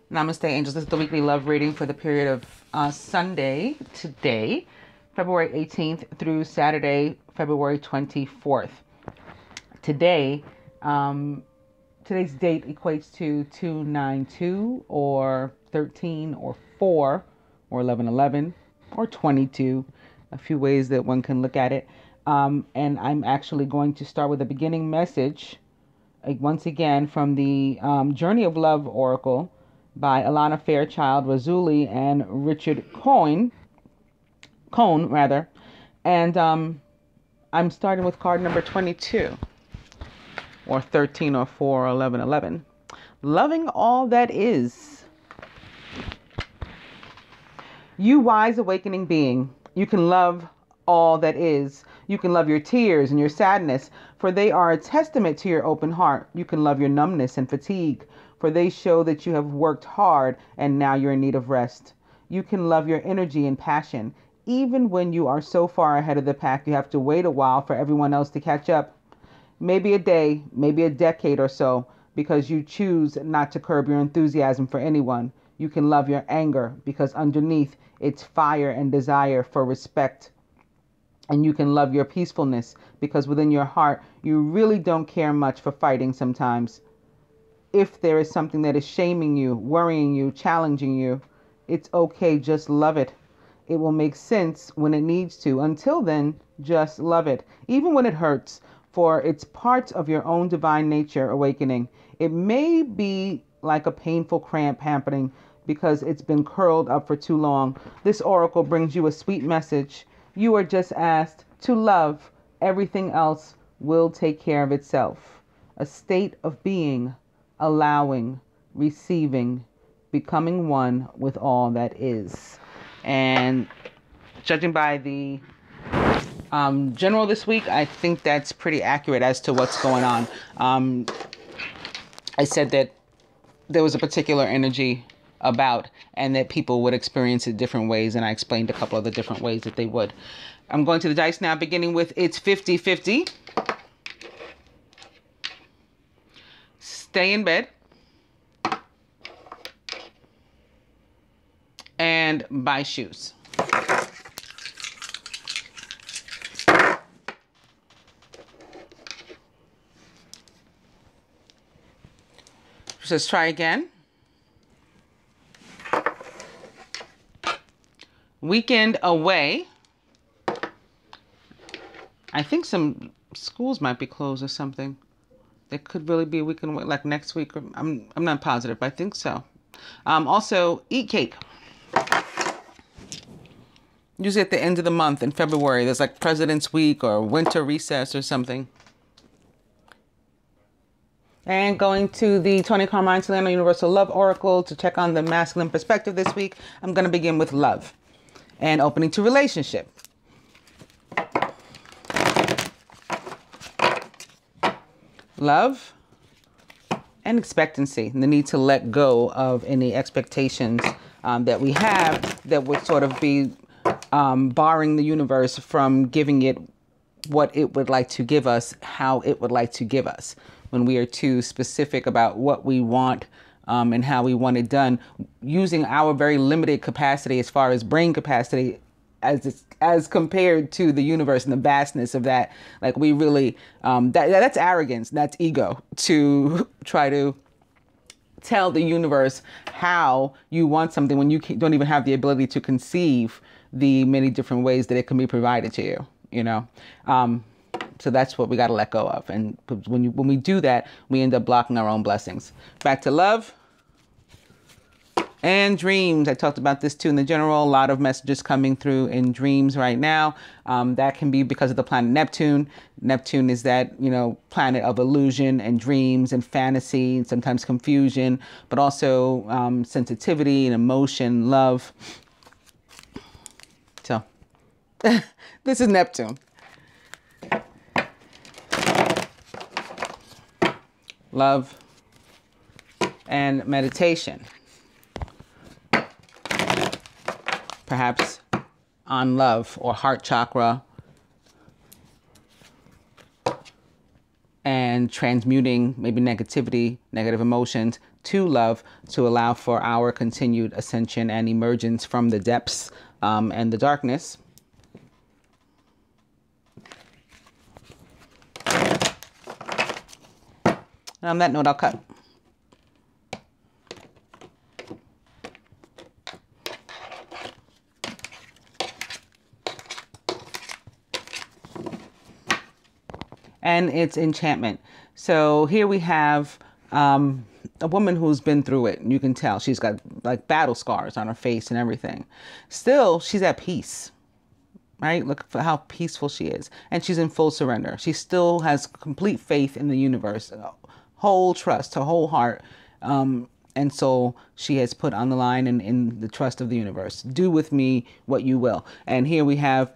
Namaste, angels. This is the weekly love reading for the period of Sunday, today, February 18th through Saturday, February 24th. Today, today's date equates to 292 or 13 or 4 or 1111 or 22, a few ways that one can look at it. And I'm actually going to start with a beginning message, once again, from the Journey of Love Oracle by Alana Fairchild Razuli and Richard Cone, and I'm starting with card number 22, or 13 or 4 or 1111. Loving all that is. You wise awakening being, you can love all that is. You can love your tears and your sadness, for they are a testament to your open heart. You can love your numbness and fatigue, for they show that you have worked hard and now you're in need of rest. You can love your energy and passion, even when you are so far ahead of the pack you have to wait a while for everyone else to catch up. Maybe a day, maybe a decade or so, because you choose not to curb your enthusiasm for anyone. You can love your anger, because underneath it's fire and desire for respect. And you can love your peacefulness, because within your heart you really don't care much for fighting sometimes. If there is something that is shaming you, worrying you, challenging you, it's okay, just love it. It will make sense when it needs to. Until then, just love it, even when it hurts, for it's part of your own divine nature awakening. It may be like a painful cramp happening because it's been curled up for too long. This oracle brings you a sweet message. You are just asked to love. Everything else will take care of itself. A state of being, allowing, receiving, becoming one with all that is. And judging by the general this week, I think that's pretty accurate as to what's going on. I said that there was a particular energy about, and that people would experience it different ways, and I explained a couple of the different ways that they would. I'm going to the dice now, beginning with it's 50-50. Stay in bed. And buy shoes. Let's try again. Weekend away. I think some schools might be closed or something. There could really be a weekend away, like next week. I'm not positive, but I think so. Also, eat cake. Usually at the end of the month in February, there's like President's Week or winter recess or something. And going to the Tony Carmine Solano Universal Love Oracle to check on the masculine perspective this week, I'm going to begin with love and opening to relationship. Love and expectancy, the need to let go of any expectations that we have that would sort of be barring the universe from giving it what it would like to give us, how it would like to give us. When we are too specific about what we want and how we want it done, using our very limited capacity as far as brain capacity as compared to the universe and the vastness of that, like we really, that's arrogance, that's ego, to try to tell the universe how you want something when you don't even have the ability to conceive the many different ways that it can be provided to you, you know? So that's what we got to let go of. And when we do that, we end up blocking our own blessings. Back to love and dreams. I talked about this too in the general. A lot of messages coming through in dreams right now. That can be because of the planet Neptune. Neptune is that, you know, planet of illusion and dreams and fantasy and sometimes confusion, but also sensitivity and emotion, love. So this is Neptune. Love and meditation. Perhaps on love or heart chakra and transmuting maybe negativity, negative emotions to love, to allow for our continued ascension and emergence from the depths and the darkness. And on that note, I'll cut. And it's enchantment. So here we have a woman who's been through it. You can tell she's got like battle scars on her face and everything. Still, she's at peace, right? Look for how peaceful she is. And she's in full surrender. She still has complete faith in the universe, whole trust, her whole heart. And so she has put on the line in the trust of the universe. Do with me what you will. And here we have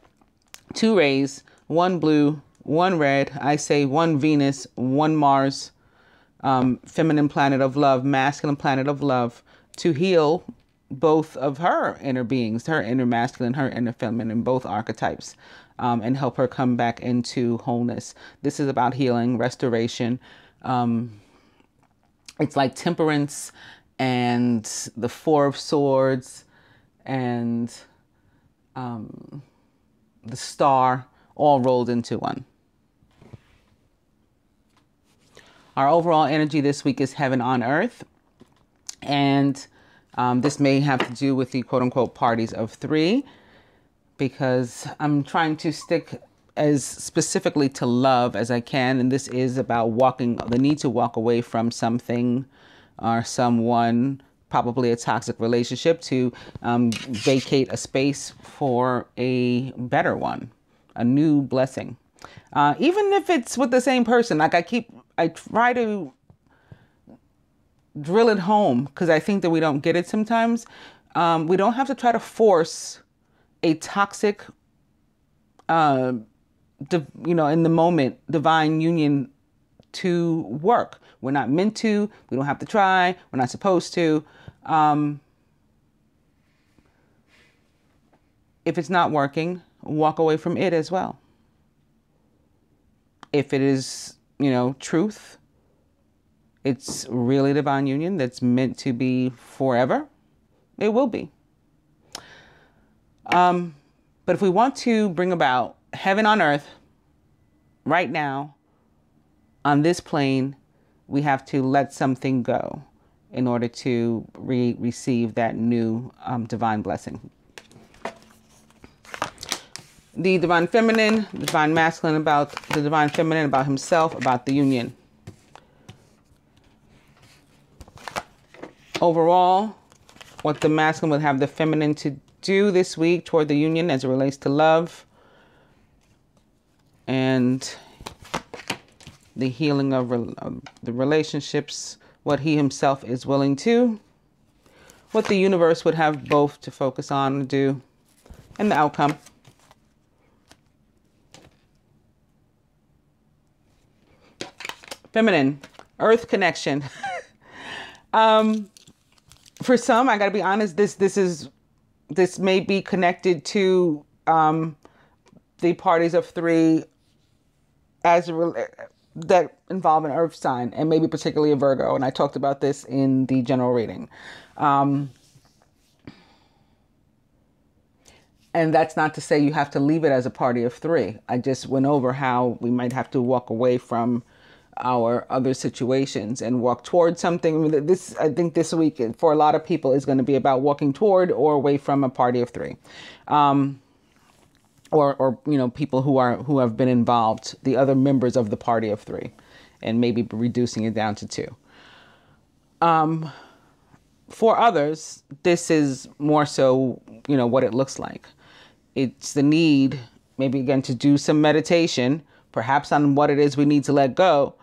2 rays, 1 blue, 1 red. I say 1 Venus, 1 Mars, feminine planet of love, masculine planet of love, to heal both of her inner beings, her inner masculine, her inner feminine, both archetypes, and help her come back into wholeness. This is about healing, restoration. It's like temperance and the 4 of Swords and the star all rolled into one. Our overall energy this week is heaven on earth. And this may have to do with the quote unquote parties of 3, because I'm trying to stick as specifically to love as I can. And this is about the need to walk away from something or someone, probably a toxic relationship, to vacate a space for a better one, a new blessing. Even if it's with the same person, like I try to drill it home because I think that we don't get it sometimes. We don't have to try to force a toxic, in the moment, divine union to work. We're not meant to. We don't have to try. We're not supposed to. If it's not working, walk away from it as well. If it is, truth, it's really divine union that's meant to be forever, it will be. But if we want to bring about heaven on earth right now on this plane, we have to let something go in order to receive that new divine blessing. The divine feminine, the divine masculine, about the divine feminine, about himself, about the union. Overall, what the masculine would have the feminine to do this week toward the union as it relates to love and the healing of the relationships, what he himself is willing to, what the universe would have both to focus on and do, and the outcome. Feminine, earth connection. For some, I gotta be honest, this may be connected to the parties of 3 that involve an earth sign, and maybe particularly a Virgo. And I talked about this in the general reading. And that's not to say you have to leave it as a party of 3. I just went over how we might have to walk away from our other situations and walk toward something. I think this week for a lot of people is going to be about walking toward or away from a party of 3. Or people who have been involved, the other members of the party of 3, and maybe reducing it down to 2. For others, this is more so, what it looks like. It's the need, maybe again, to do some meditation, perhaps on what it is we need to let go,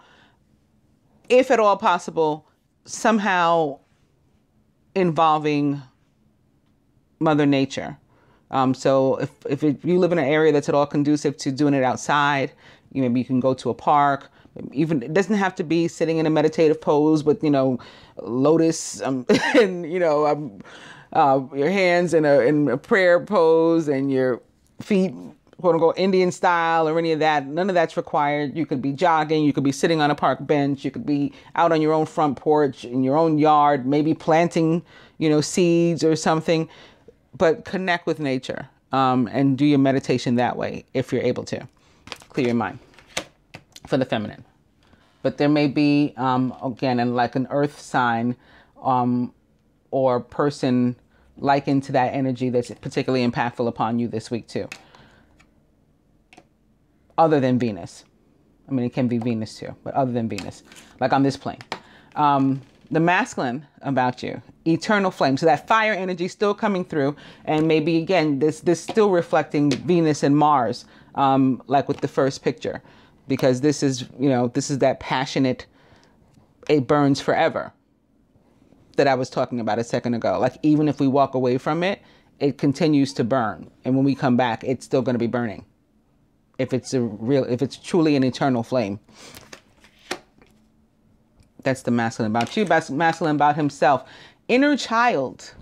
if at all possible, somehow involving Mother Nature. So if you live in an area that's at all conducive to doing it outside, maybe you can go to a park. Even it doesn't have to be sitting in a meditative pose with lotus and your hands in a prayer pose and your feet quote unquote Indian style or any of that. None of that's required. You could be jogging. You could be sitting on a park bench. You could be out on your own front porch in your own yard, maybe planting, seeds or something, but connect with nature, and do your meditation that way if you're able to. Clear your mind for the feminine. But there may be, again, and like an earth sign, or person likened to that energy that's particularly impactful upon you this week too. Other than Venus. I mean, it can be Venus too, but other than Venus, like on this plane. The masculine about you, eternal flame. So that fire energy still coming through, and maybe again, this still reflecting Venus and Mars, like with the first picture, because this is that passionate, it burns forever that I was talking about a second ago. Like even if we walk away from it, it continues to burn. And when we come back, it's still going to be burning. If it's truly an eternal flame. That's the masculine about you. Masculine about himself. Inner child.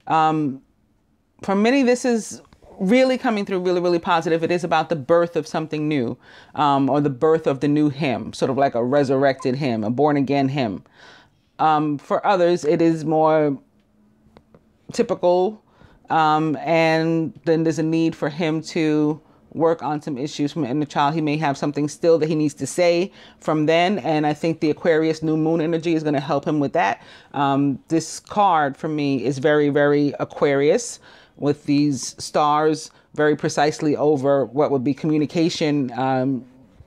For many, this is really coming through really, really positive. It is about the birth of something new, or the birth of the new him, sort of like a resurrected him, a born again him. For others, it is more typical, and then there's a need for him to work on some issues from inner child. He may have something still that he needs to say from then, and I think the Aquarius new moon energy is going to help him with that. This card for me is very, very Aquarius, with these stars very precisely over what would be communication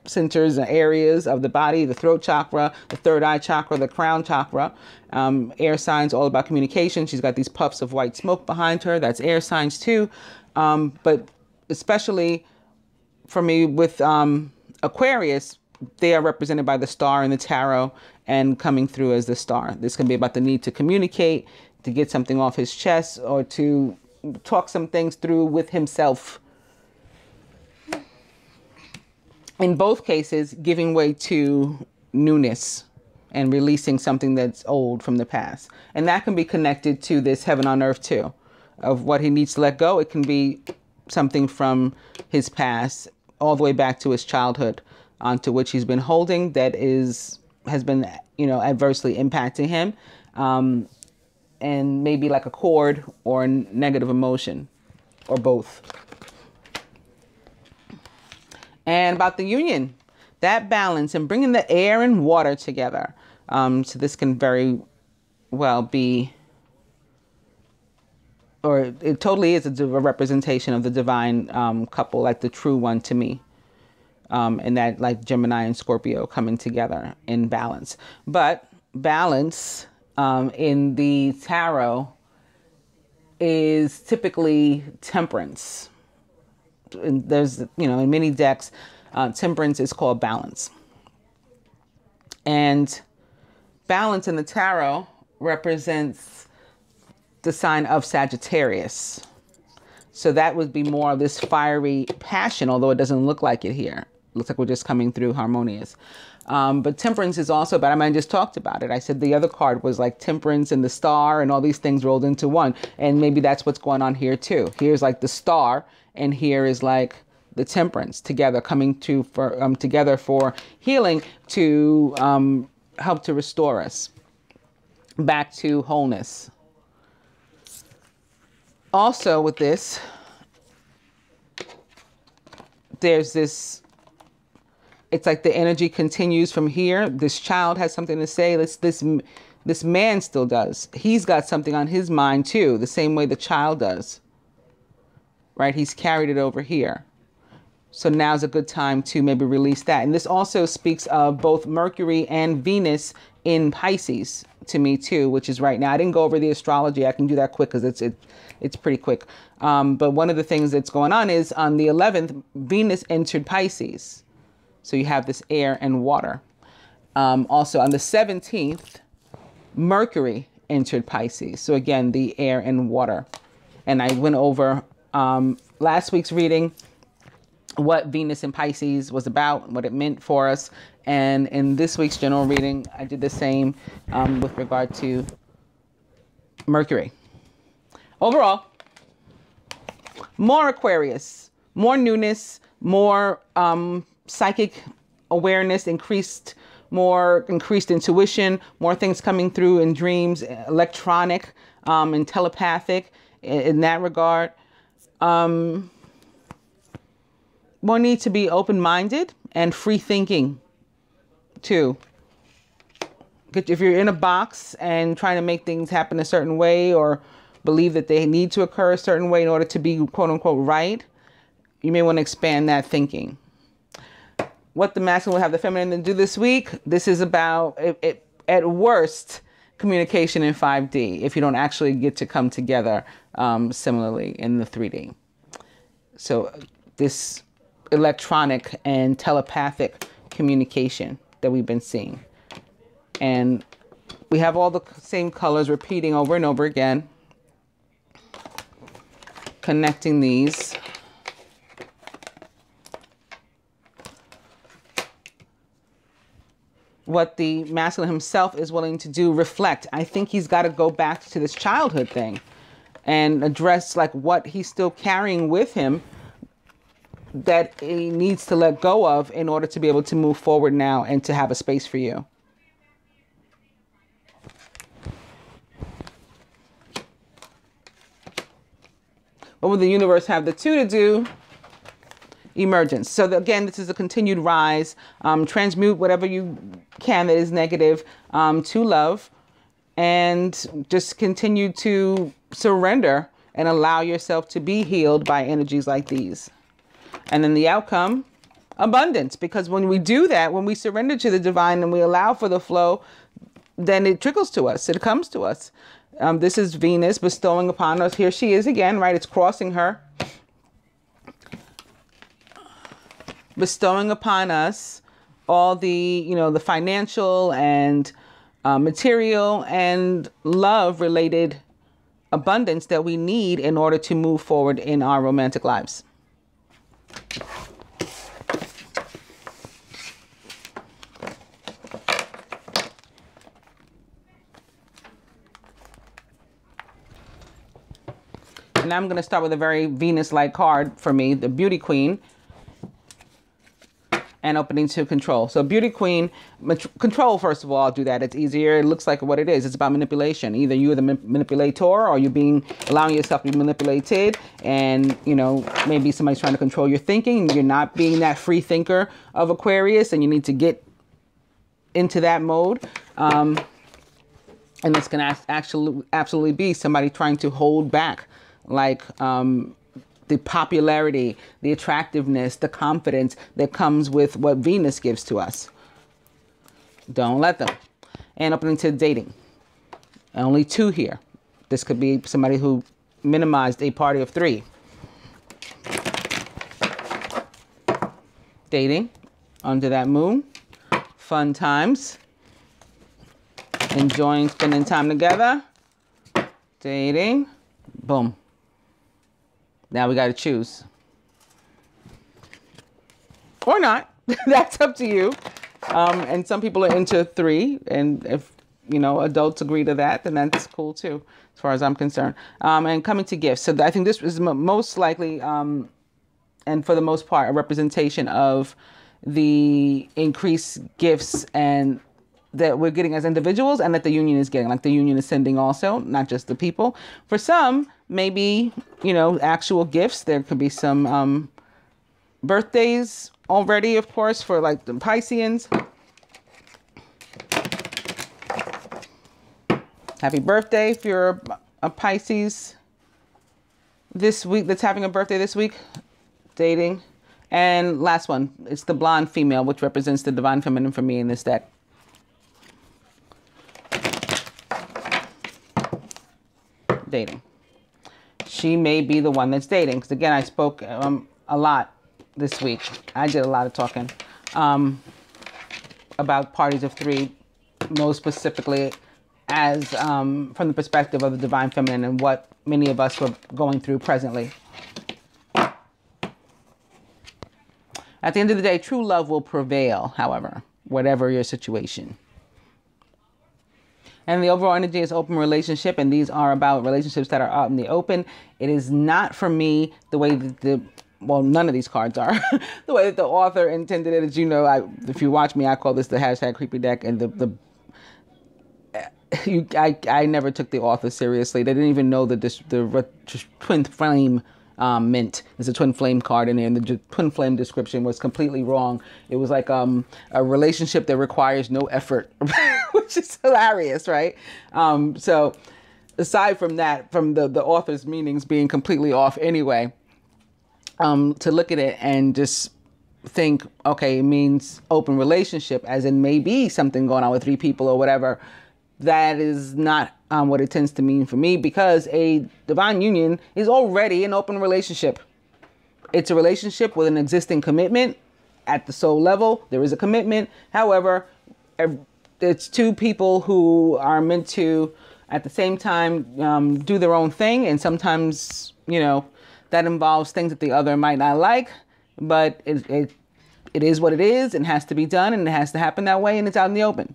centers and areas of the body, the throat chakra, the third eye chakra, the crown chakra. Air signs, all about communication. She's got these puffs of white smoke behind her. That's air signs too. But especially for me with Aquarius, they are represented by the star in the tarot and coming through as the star. This can be about the need to communicate, to get something off his chest, or to talk some things through with himself. In both cases, giving way to newness and releasing something that's old from the past. And that can be connected to this heaven on earth too, of what he needs to let go. It can be something from his past all the way back to his childhood, onto which he's been holding that has been, adversely impacting him. And maybe like a cord or a negative emotion, or both. And about the union, that balance and bringing the air and water together. So this can very well be, or it totally is a representation of the divine couple, like the true one to me. And that like Gemini and Scorpio coming together in balance. But balance in the tarot is typically temperance. And there's, in many decks, temperance is called balance. And balance in the tarot represents the sign of Sagittarius. So that would be more of this fiery passion, although it doesn't look like it here. It looks like we're just coming through harmonious. But temperance is also about, I just talked about it. I said the other card was like temperance and the star and all these things rolled into one. And maybe that's what's going on here too. Here's like the star, and here is like the temperance together, coming together for healing, to help to restore us back to wholeness. Also with this, there's this, it's like the energy continues from here. This child has something to say. This man still does. He's got something on his mind too, the same way the child does. Right? He's carried it over here. So now's a good time to maybe release that. And this also speaks of both Mercury and Venus in Pisces to me too, which is right now. I didn't go over the astrology. I can do that quick because it's pretty quick. But one of the things that's going on is on the 11th, Venus entered Pisces. So you have this air and water. Also on the 17th, Mercury entered Pisces. So again, the air and water. And I went over last week's reading what Venus in Pisces was about, what it meant for us. And in this week's general reading, I did the same with regard to Mercury. Overall, more Aquarius, more newness, more psychic awareness, more increased intuition, more things coming through in dreams, electronic and telepathic in that regard. More need to be open-minded and free thinking too. If you're in a box and trying to make things happen a certain way, or believe that they need to occur a certain way in order to be quote unquote right, you may want to expand that thinking. What the masculine will have the feminine to do this week. This is about, at worst, communication in 5D, if you don't actually get to come together similarly in the 3D. So this electronic and telepathic communication that we've been seeing. And we have all the same colors repeating over and over again. Connecting these. What the masculine himself is willing to do, reflect. I think he's got to go back to this childhood thing and address like what he's still carrying with him that he needs to let go of in order to be able to move forward now and to have a space for you. What would the universe have the 2 to do? Emergence. So again, this is a continued rise. Transmute whatever you can that is negative to love, and just continue to surrender and allow yourself to be healed by energies like these. And then the outcome, abundance. Because when we do that, when we surrender to the divine and we allow for the flow, then it trickles to us. It comes to us. This is Venus bestowing upon us. Here she is again, right? It's crossing her. Bestowing upon us all the, the financial and material and love related abundance that we need in order to move forward in our romantic lives. And I'm going to start with a very Venus-like card for me, the Beauty Queen. And opening to control. So Beauty Queen, control, first of all, I'll do that. It's easier. It looks like what it is. It's about manipulation. Either you're the manipulator or you're allowing yourself to be manipulated. And, maybe somebody's trying to control your thinking. You're not being that free thinker of Aquarius, and you need to get into that mode. And it's going to absolutely be somebody trying to hold back, like, the popularity, the attractiveness, the confidence that comes with what Venus gives to us. Don't let them. And opening to dating. Only 2 here. This could be somebody who minimized a party of 3. Dating. Under that moon. Fun times. Enjoying spending time together. Dating. Boom. Now we got to choose. Or not. That's up to you. And some people are into 3. And if, adults agree to that, then that's cool too, as far as I'm concerned. And coming to gifts. So I think this is most likely, and for the most part, a representation of the increased gifts and that we're getting as individuals, and that the union is getting. Like the union is sending also, not just the people. For some, maybe, actual gifts. There could be some birthdays already, of course, for like the Pisceans. Happy birthday if you're a Pisces this week, that's having a birthday this week. Dating. And last one, it's the blonde female, which represents the divine feminine for me in this deck. Dating. She may be the one that's dating. Because again, I spoke a lot this week. I did a lot of talking about parties of 3, most specifically as from the perspective of the divine feminine and what many of us were going through presently. At the end of the day, true love will prevail, however, whatever your situation. And the overall energy is open relationship, and these are about relationships that are out in the open. It is not for me the way that the well, none of these cards are the way that the author intended it. As you know, if you watch me, I call this the hashtag creepy deck, and I never took the author seriously. They didn't even know that the twin flame mint is a twin flame card in there, and the twin flame description was completely wrong. It was like a relationship that requires no effort, which is hilarious, right? So aside from that, from the author's meanings being completely off anyway, to look at it and just think, okay, it means open relationship, as in maybe something going on with 3 people or whatever. That is not what it tends to mean for me, because a divine union is already an open relationship. It's a relationship with an existing commitment at the soul level. There is a commitment. However, it's 2 people who are meant to, at the same time, do their own thing. And sometimes, that involves things that the other might not like, but it is what it is and has to be done, and it has to happen that way, and it's out in the open.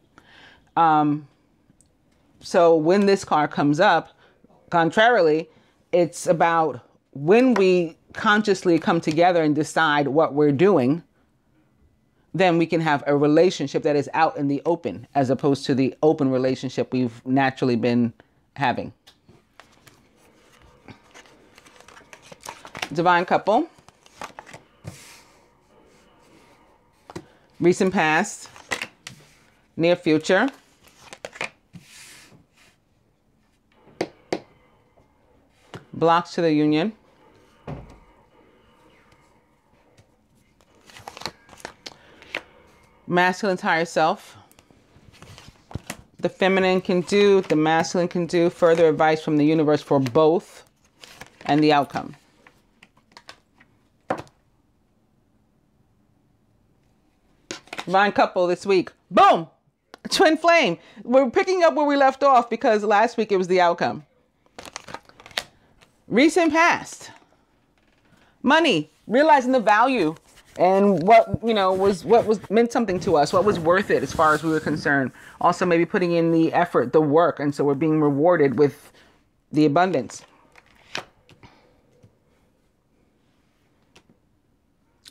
So when this card comes up, contrarily, it's about when we consciously come together and decide what we're doing, then we can have a relationship that is out in the open, as opposed to the open relationship we've naturally been having. Divine couple. Recent past. Near future. Blocks to the union. Masculine higher self. The feminine can do, the masculine can do. Further advice from the universe for both, and the outcome. Divine couple this week. Boom! Twin flame. We're picking up where we left off, because last week it was the outcome. Recent past. Money. Realizing the value and what, was meant something to us, what was worth it as far as we were concerned. Also maybe putting in the effort, the work, and so we're being rewarded with the abundance.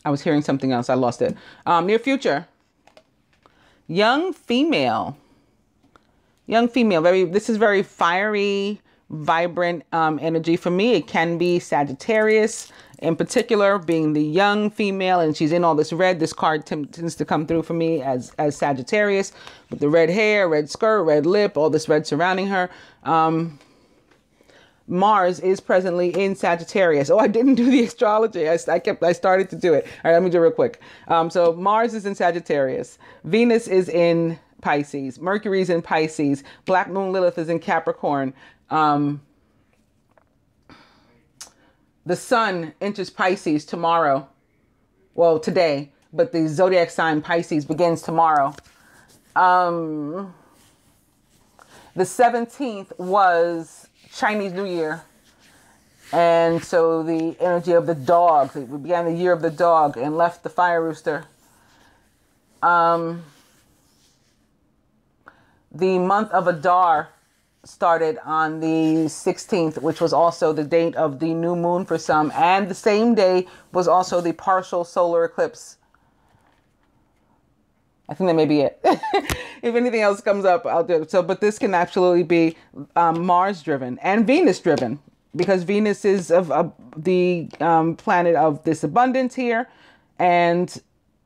I was hearing something else. I lost it. Near future. Young female. Young female. This is very fiery, vibrant energy for me. It can be Sagittarius in particular, being the young female, and she's in all this red. This card tends to come through for me as Sagittarius, with the red hair, red skirt, red lip, all this red surrounding her. Mars is presently in Sagittarius. Oh, I didn't do the astrology. I started to do it. All right, let me do it real quick. So Mars is in Sagittarius. Venus is in Pisces. Mercury is in Pisces. Black Moon Lilith is in Capricorn. The sun enters Pisces tomorrow. Well, today, but the zodiac sign Pisces begins tomorrow. The 17th was Chinese New Year. And so the energy of the dog, we began the year of the dog and left the fire rooster. The month of Adar started on the 16th, which was also the date of the new moon for some. And the same day was also the partial solar eclipse. I think that may be it. If anything else comes up, I'll do it. So, but this can absolutely be Mars driven and Venus driven, because Venus is the planet of this abundance here, and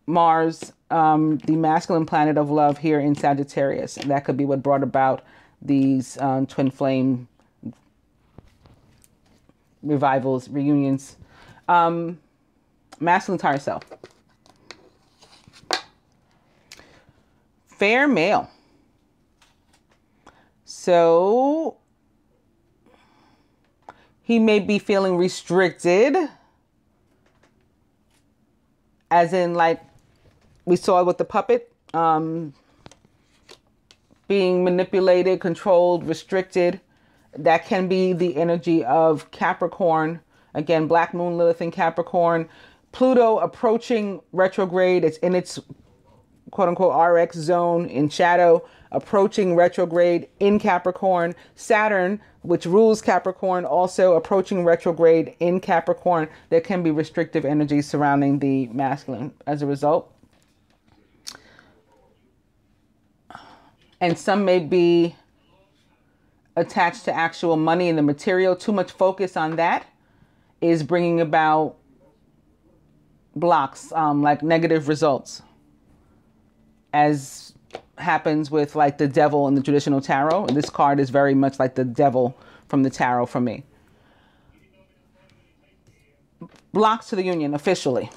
Mars, the masculine planet of love here in Sagittarius. And that could be what brought about these twin flame revivals, reunions. Masculine higher self. Fair male. So he may be feeling restricted, as in like we saw with the puppet, being manipulated, controlled, restricted. That can be the energy of Capricorn. Again, Black Moon Lilith in Capricorn. Pluto approaching retrograde. It's in its quote unquote RX zone in shadow, approaching retrograde in Capricorn. Saturn, which rules Capricorn, also approaching retrograde in Capricorn. There can be restrictive energies surrounding the masculine as a result. And some may be attached to actual money and the material. Too much focus on that is bringing about blocks, like negative results, as happens with like the devil in the traditional tarot. And this card is very much like the devil from the tarot for me. Blocks to the union officially.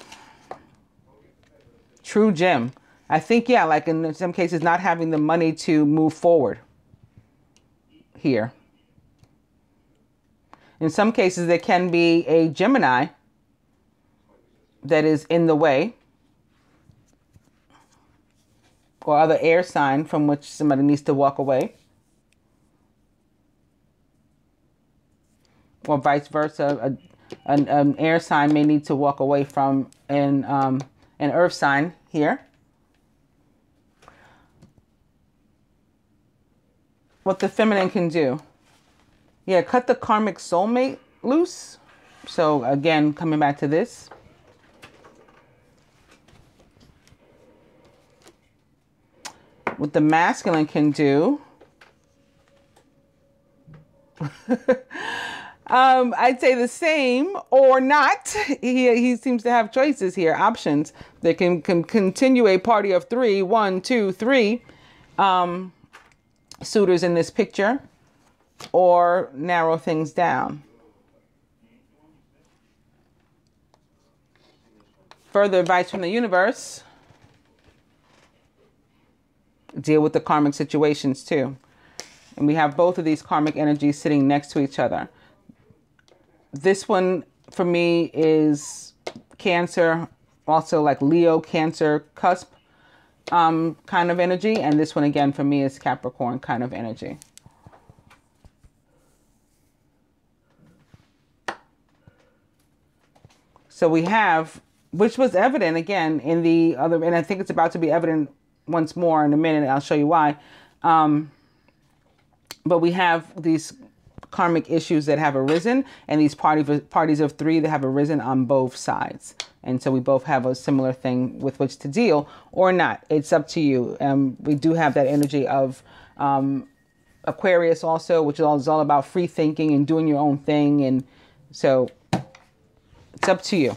True gem. I think, yeah, like in some cases, not having the money to move forward here. In some cases, there can be a Gemini that is in the way, or other air sign from which somebody needs to walk away, or vice versa. An air sign may need to walk away from an earth sign here. What the feminine can do. Yeah, cut the karmic soulmate loose. So again, coming back to this. What the masculine can do. I'd say the same or not. He seems to have choices here, options. They can continue a party of three, 1, 2, 3 suitors in this picture, or narrow things down. Further advice from the universe. Deal with the karmic situations too. And we have both of these karmic energies sitting next to each other. This one for me is Cancer, also like Leo, Cancer, cusp kind of energy. And this one again for me is Capricorn kind of energy. So we have, which was evident again in the other, and I think it's about to be evident once more in a minute. I'll show you why. But we have these karmic issues that have arisen, and these parties of three that have arisen on both sides. And so we both have a similar thing with which to deal or not. It's up to you. We do have that energy of Aquarius also, which is all about free thinking and doing your own thing. And so it's up to you.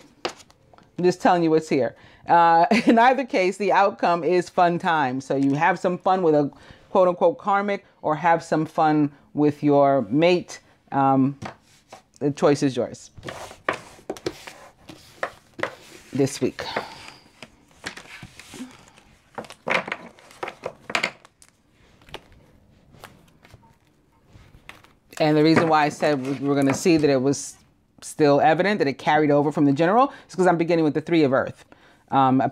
I'm just telling you what's here. In either case, the outcome is fun time. So you have some fun with a quote unquote karmic, or have some fun with your mate. The choice is yours this week. And the reason why I said we're going to see that it was still evident, that it carried over from the general, is because I'm beginning with the Three of Earth. The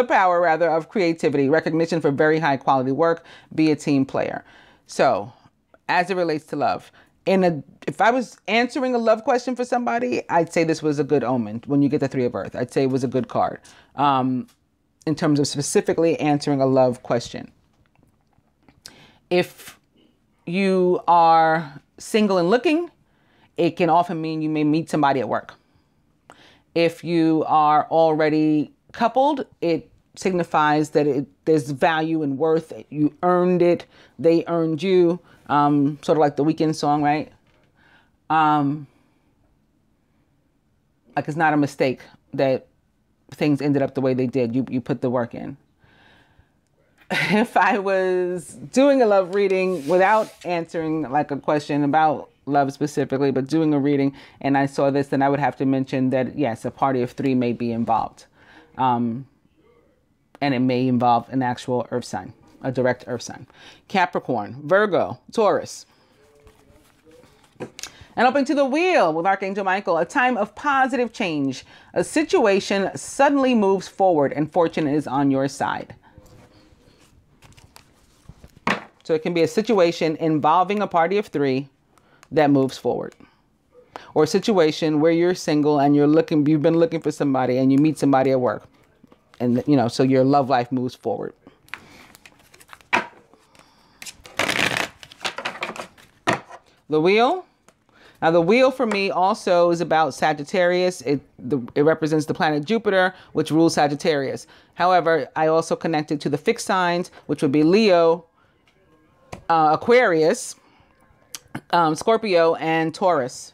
power of creativity, recognition for very high quality work, be a team player. So as it relates to love, if I was answering a love question for somebody, I'd say this was a good omen. When you get the Three of Earth, I'd say it was a good card in terms of specifically answering a love question. If you are single and looking, it can often mean you may meet somebody at work. If you are already coupled, it signifies that there's value and worth. You earned it. They earned you. Sort of like the Weeknd song, right? Like it's not a mistake that things ended up the way they did. You put the work in. If I was doing a love reading without answering like a question about love specifically, but doing a reading and I saw this, then I would have to mention that, yes, a party of three may be involved. And it may involve an actual earth sign, a direct earth sign. Capricorn, Virgo, Taurus. And open to the wheel with Archangel Michael, a time of positive change. A situation suddenly moves forward and fortune is on your side. So it can be a situation involving a party of three that moves forward, or a situation where you're single and you've been looking for somebody and you meet somebody at work. And, so your love life moves forward. The wheel. Now, the wheel for me also is about Sagittarius. It represents the planet Jupiter, which rules Sagittarius. However, I also connect it to the fixed signs, which would be Leo, Aquarius, Scorpio, and Taurus.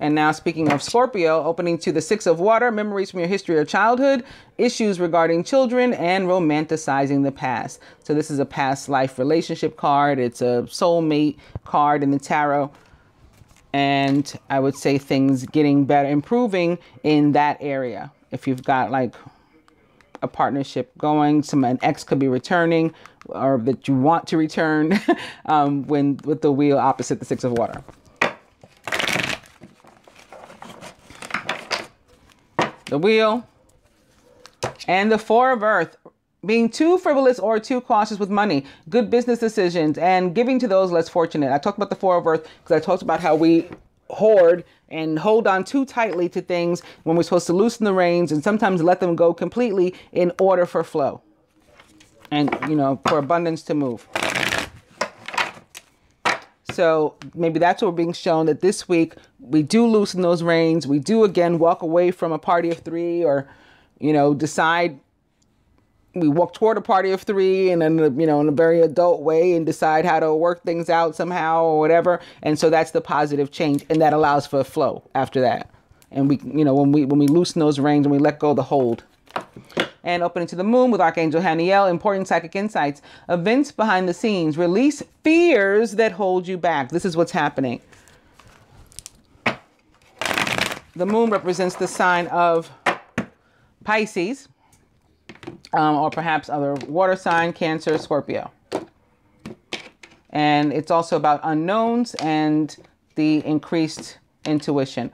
And now, speaking of Scorpio, opening to the Six of Water, memories from your history of childhood, issues regarding children, and romanticizing the past. So this is a past life relationship card. It's a soulmate card in the tarot. And I would say things getting better, improving in that area. If you've got like a partnership going, an ex could be returning, or that you want to return with the wheel opposite the Six of Water. The wheel and the Four of Earth. Being too frivolous or too cautious with money, good business decisions, and giving to those less fortunate. I talked about the Four of Earth because I talked about how we hoard and hold on too tightly to things when we're supposed to loosen the reins and sometimes let them go completely in order for flow and, for abundance to move. So maybe that's what we're being shown, that this week we do loosen those reins. We do, again, walk away from a party of three, or, decide we walk toward a party of three and then, in a very adult way, and decide how to work things out somehow or whatever. And so that's the positive change. And that allows for a flow after that. And we, when we loosen those reins and we let go of the hold. And opening to the moon with Archangel Haniel, important psychic insights, events behind the scenes, release fears that hold you back. This is what's happening. The moon represents the sign of Pisces, or perhaps other water sign, Cancer, Scorpio. And it's also about unknowns and the increased intuition.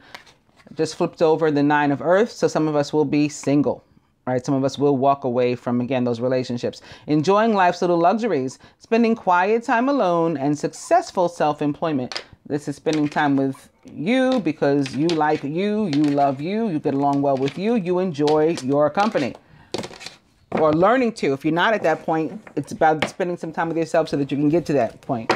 Just flipped over the Nine of Earth. So some of us will be single. Right? Some of us will walk away from, again, those relationships. Enjoying life's little luxuries, spending quiet time alone, and successful self-employment. This is spending time with you because you like you love you get along well with you enjoy your company. Or learning to. If you're not at that point, it's about spending some time with yourself so that you can get to that point.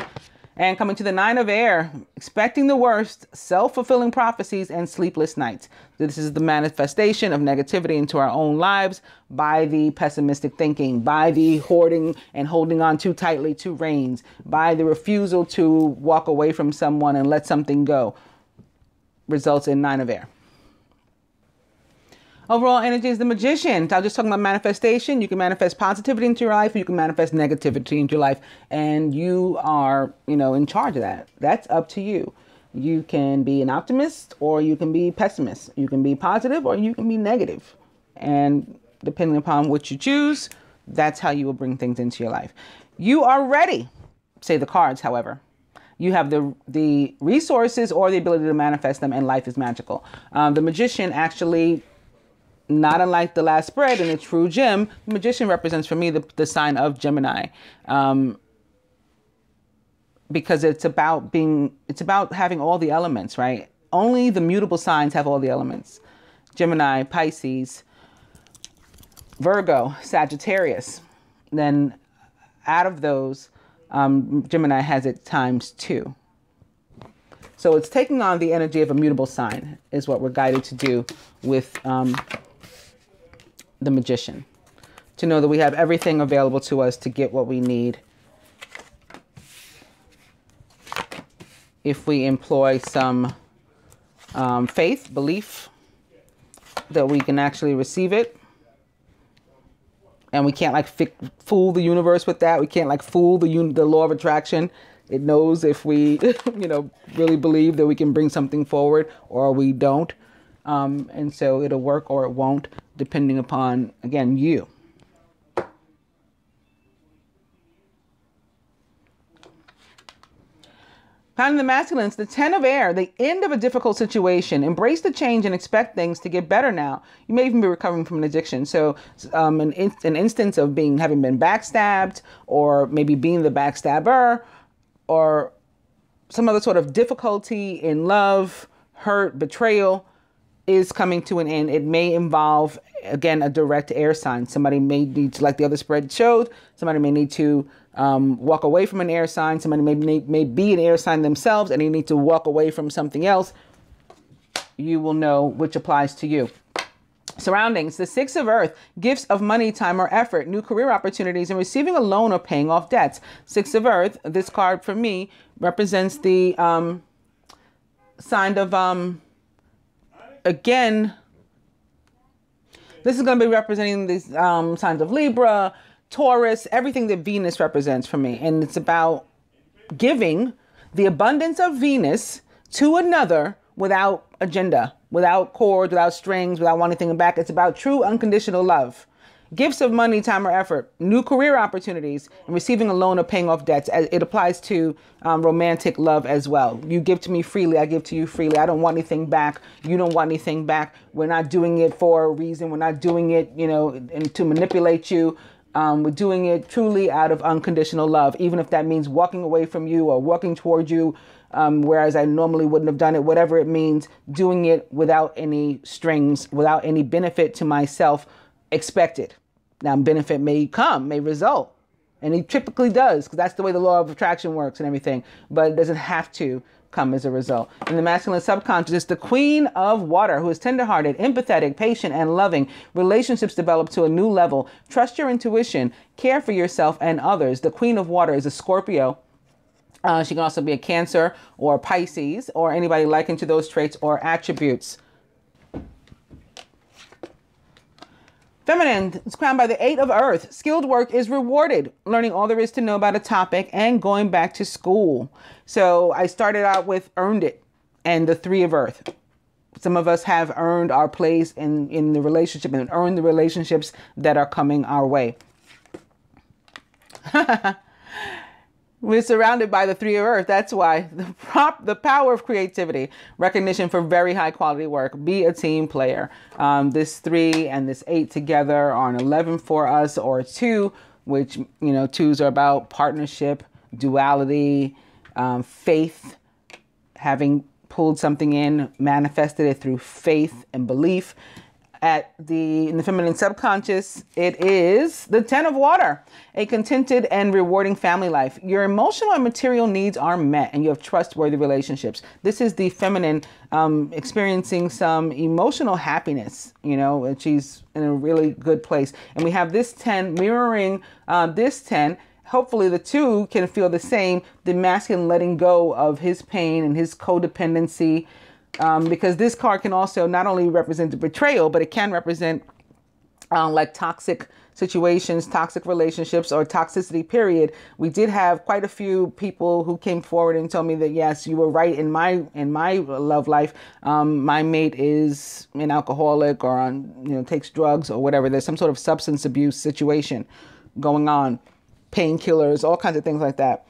And coming to the Nine of Air, expecting the worst, self-fulfilling prophecies, and sleepless nights. This is the manifestation of negativity into our own lives by the pessimistic thinking, by the hoarding and holding on too tightly to reins, by the refusal to walk away from someone and let something go. Results in Nine of Air. Overall energy is the Magician. I was just talking about manifestation. You can manifest positivity into your life, or you can manifest negativity into your life. And you are, in charge of that. That's up to you. You can be an optimist or you can be pessimist. You can be positive or you can be negative. And depending upon what you choose, that's how you will bring things into your life. You are ready, say the cards, however. You have the resources or the ability to manifest them, and life is magical. The Magician actually, not unlike the last spread in a true gem, the Magician represents for me the sign of Gemini. Because it's about having all the elements, right? Only the mutable signs have all the elements. Gemini, Pisces, Virgo, Sagittarius. Then out of those, Gemini has it ×2. So it's taking on the energy of a mutable sign is what we're guided to do with the Magician. To know that we have everything available to us to get what we need if we employ some faith, belief, that we can actually receive it. And we can't fool the universe with that. We can't fool the law of attraction. It knows if we, really believe that we can bring something forward, or we don't. And so it'll work or it won't, depending upon, again, you. Found in the masculines, the 10 of air, the end of a difficult situation. Embrace the change and expect things to get better now. You may even be recovering from an addiction. So an instance of having been backstabbed, or maybe being the backstabber, or some other sort of difficulty in love, hurt, betrayal. is coming to an end. It may involve, again, a direct air sign. Somebody may need to, like the other spread showed, somebody may need to walk away from an air sign. Somebody may be an air sign themselves and they need to walk away from something else. You will know which applies to you. Surroundings, the Six of Earth, gifts of money, time, or effort, new career opportunities, and receiving a loan or paying off debts. Six of Earth, this card for me represents the sign of, again, this is going to be representing these signs of Libra, Taurus, everything that Venus represents for me. And it's about giving the abundance of Venus to another without agenda, without cords, without strings, without wanting anything back. It's about true unconditional love. Gifts of money, time, or effort, new career opportunities, and receiving a loan or paying off debts. It applies to romantic love as well. You give to me freely, I give to you freely. I don't want anything back. You don't want anything back. We're not doing it for a reason. We're not doing it, and to manipulate you. We're doing it truly out of unconditional love, even if that means walking away from you or walking toward you, whereas I normally wouldn't have done it. Whatever it means, doing it without any strings, without any benefit to myself expected. Now, benefit may result, and it typically does, because that's the way the law of attraction works and everything, but it doesn't have to come as a result. In the masculine subconscious, it's the Queen of Water, who is tenderhearted, empathetic, patient, and loving. Relationships develop to a new level. Trust your intuition, care for yourself and others. The Queen of Water is a Scorpio. She can also be a Cancer or a Pisces, or anybody likened to those traits or attributes. Feminine is crowned by the Eight of Earth. Skilled work is rewarded. Learning all there is to know about a topic and going back to school. So I started out with earned it and the Three of Earth. Some of us have earned our place in the relationship and earned the relationships that are coming our way. We're surrounded by the Three of Earth. That's why the power of creativity, recognition for very high quality work. Be a team player. This 3 and this 8 together are an 11 for us, or 2, which, twos are about partnership, duality, faith, having pulled something in, manifested it through faith and belief. In the feminine subconscious, it is the 10 of Water, a contented and rewarding family life. Your emotional and material needs are met and you have trustworthy relationships. This is the feminine experiencing some emotional happiness, and she's in a really good place. And we have this 10 mirroring this 10. Hopefully the 2 can feel the same, the masculine letting go of his pain and his codependency. Because this card can also not only represent the betrayal, but it can represent like toxic situations, toxic relationships, or toxicity, period. We did have quite a few people who came forward and told me that, yes, you were right in my love life. My mate is an alcoholic or takes drugs or whatever. There's some sort of substance abuse situation going on, painkillers, all kinds of things like that.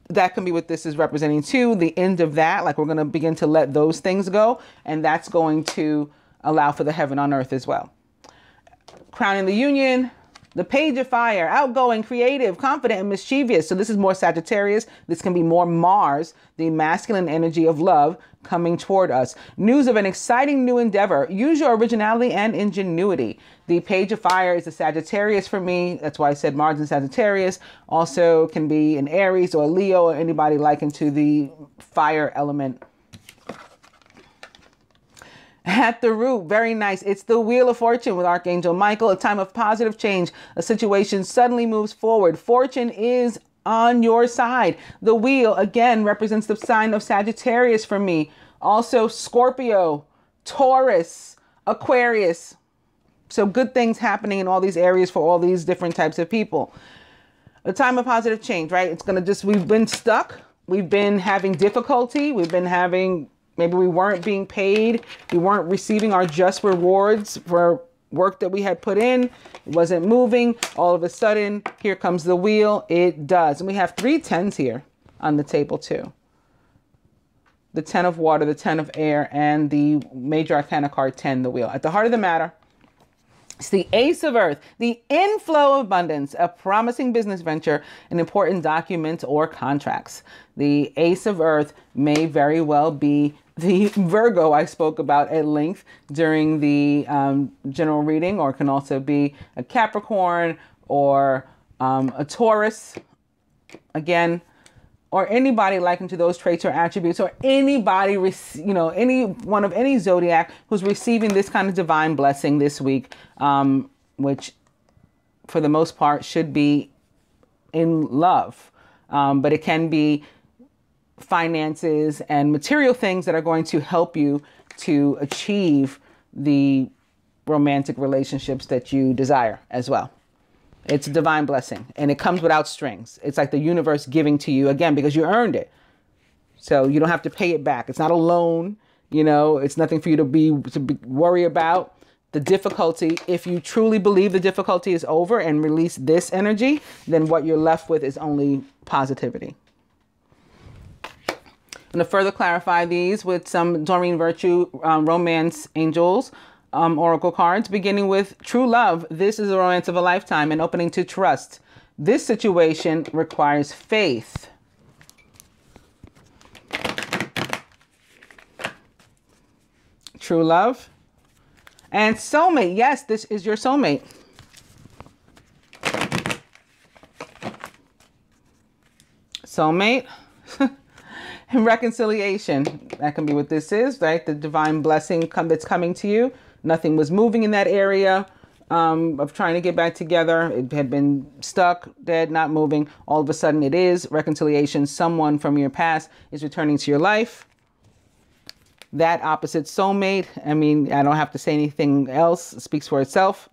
That can be what this is representing too. The end of that, like we're going to begin to let those things go. And that's going to allow for the heaven on earth as well. Crowning the union, the Page of Fire, outgoing, creative, confident, and mischievous. So this is more Sagittarius. This can be more Mars, the masculine energy of love coming toward us. News of an exciting new endeavor. Use your originality and ingenuity. The Page of Fire is a Sagittarius for me. That's why I said Mars and Sagittarius. Also can be an Aries or a Leo or anybody likened to the fire element. At the root, very nice. It's the Wheel of Fortune with Archangel Michael. A time of positive change. A situation suddenly moves forward. Fortune is on your side. The wheel, again, represents the sign of Sagittarius for me. Also Scorpio, Taurus, Aquarius. So good things happening in all these areas for all these different types of people. A time of positive change, right? It's going to we've been stuck. We've been having difficulty. We've been having... Maybe we weren't being paid. We weren't receiving our just rewards for work that we had put in. It wasn't moving. All of a sudden, here comes the wheel. It does. And we have 3 10s here on the table too. The 10 of Water, the 10 of Air, and the Major Arcana card 10, the wheel. At the heart of the matter, it's the Ace of Earth, the inflow of abundance, a promising business venture, an important document or contracts. The Ace of Earth may very well be The Virgo I spoke about at length during the general reading, or can also be a Capricorn or a Taurus, again, or anybody likened to those traits or attributes, or anybody, any one of any zodiac who's receiving this kind of divine blessing this week, which for the most part should be in love. But it can be finances and material things that are going to help you to achieve the romantic relationships that you desire as well. It's a divine blessing, and it comes without strings. It's like the universe giving to you, again, because you earned it. So you don't have to pay it back. It's not a loan, it's nothing for you to worry about. The difficulty, if you truly believe the difficulty is over and release this energy, then what you're left with is only positivity. I'm going to further clarify these with some Doreen Virtue romance angels oracle cards, beginning with true love. This is the romance of a lifetime, and opening to trust. This situation requires faith. True love. And soulmate. Yes, this is your soulmate. Soulmate. And reconciliation. That can be what this is, right? The divine blessing that's coming to you. Nothing was moving in that area of trying to get back together. It had been stuck, dead, not moving. All of a sudden it is. Reconciliation. Someone from your past is returning to your life. That opposite soulmate. I mean, I don't have to say anything else. It speaks for itself.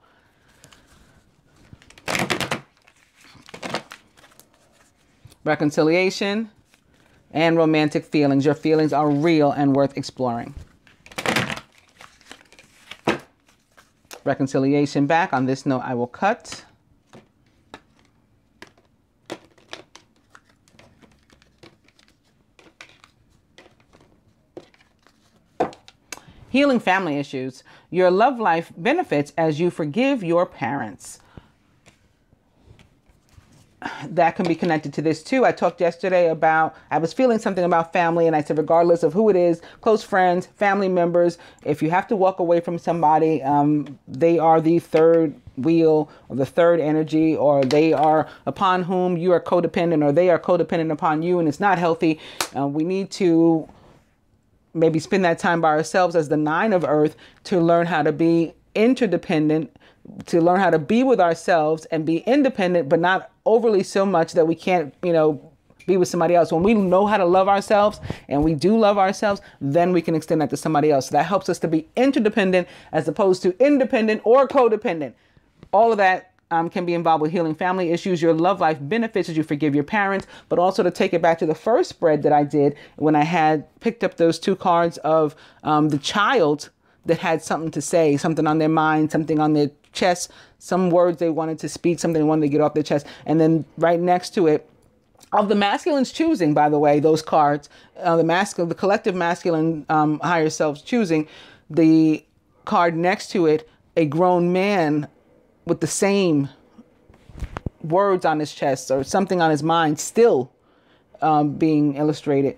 Reconciliation and romantic feelings. Your feelings are real and worth exploring. Reconciliation back. On this note, I will cut. Healing family issues. Your love life benefits as you forgive your parents. That can be connected to this too. I talked yesterday about, I was feeling something about family, and I said, regardless of who it is, close friends, family members, if you have to walk away from somebody, they are the third wheel or the third energy, or they are upon whom you are codependent, or they are codependent upon you, and it's not healthy. We need to maybe spend that time by ourselves as the 9 of Earth to learn how to be interdependent, to learn how to be with ourselves and be independent, but not overly so much that we can't, be with somebody else. When we know how to love ourselves, and we do love ourselves, then we can extend that to somebody else. So that helps us to be interdependent as opposed to independent or codependent. All of that can be involved with healing family issues. Your love life benefits as you forgive your parents, but also to take it back to the first spread that I did when I had picked up those 2 cards of the child that had something to say, something on their mind, something on their chest, some words they wanted to speak, something they wanted to get off their chest. And then right next to it, of the masculines choosing, by the way, those cards, the collective masculine higher selves choosing, the card next to it, a grown man with the same words on his chest or something on his mind still being illustrated.